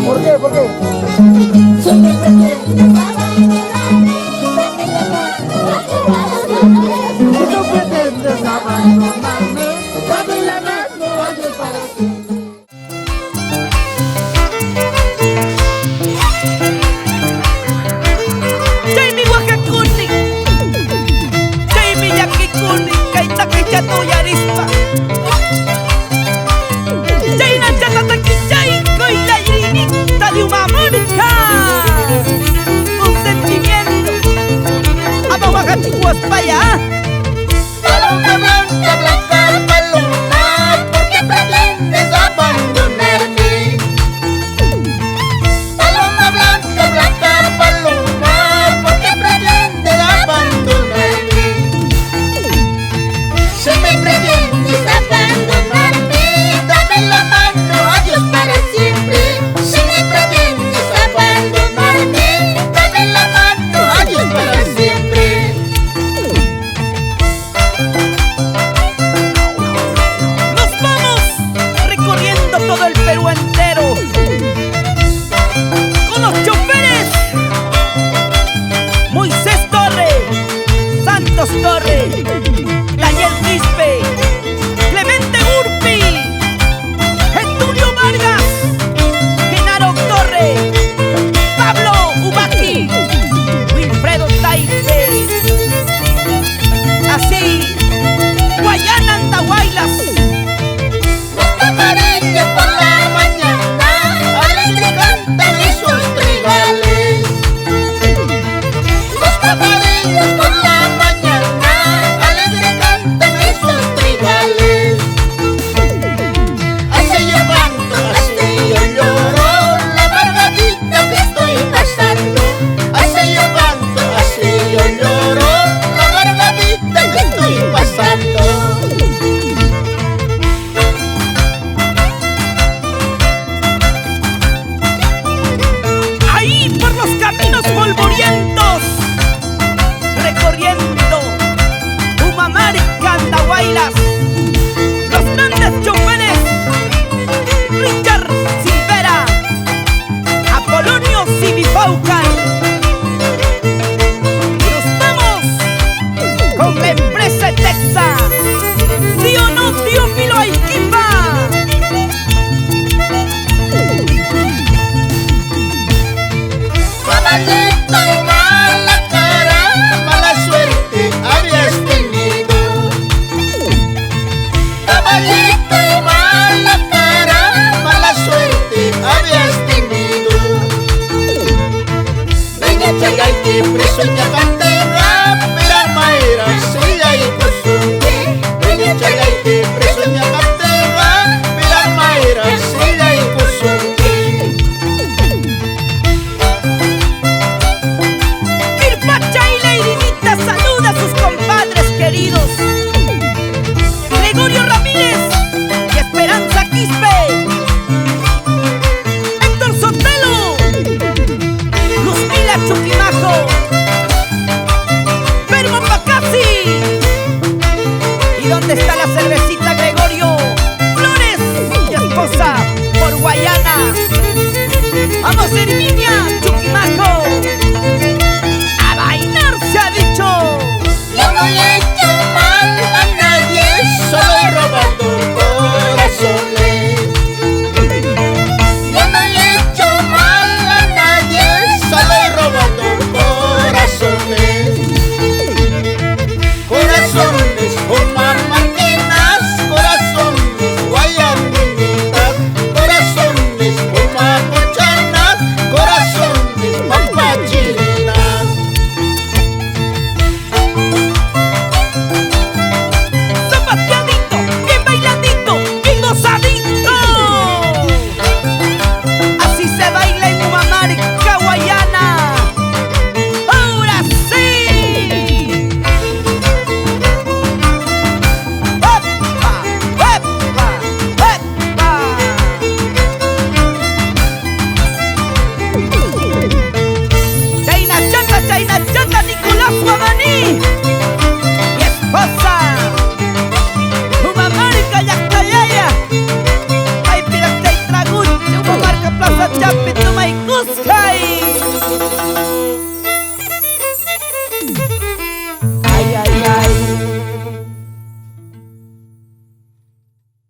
¿Por qué? ¿Por qué? Paloma blanca, blanca paloma, ¿por qué pretendes abandonarme? Paloma blanca, blanca paloma, ¿por qué pretendes abandonarme? Si me pretendes abandonarme, dame la mano, adiós para siempre. Si me pretendes abandonarme, dame la mano, adiós para siempre. Todo el Perú entero con los choferes Moisés Torre, Santos Torre, Daniel Quispe, Clemente Urpi, Getulio Vargas, Genaro Torre, Pablo Ubaqui, Wilfredo Taife. Así Guayana, Andahuaylas. Por la mañana, alegre cantan esos trigales. Los pajarillos por la mañana, alegre cantan esos trigales. Así yo canto, así yo lloro, la amargadita que estoy pasando. Así yo canto, así yo lloro, la amargadita que estoy pasando. Caminos polvorientos, recorriendo Humamarca, Andahuaylas, los grandes choferes Richard Silvera, Apolonio Sibifaucan. Nos vamos con la empresa Texa, ¿sí o no, Teófilo Aiquipa? Caballito y mala cara, mala suerte habías tenido. Caballito y mala cara, mala suerte habías tenido. Venga, Chagay, que preso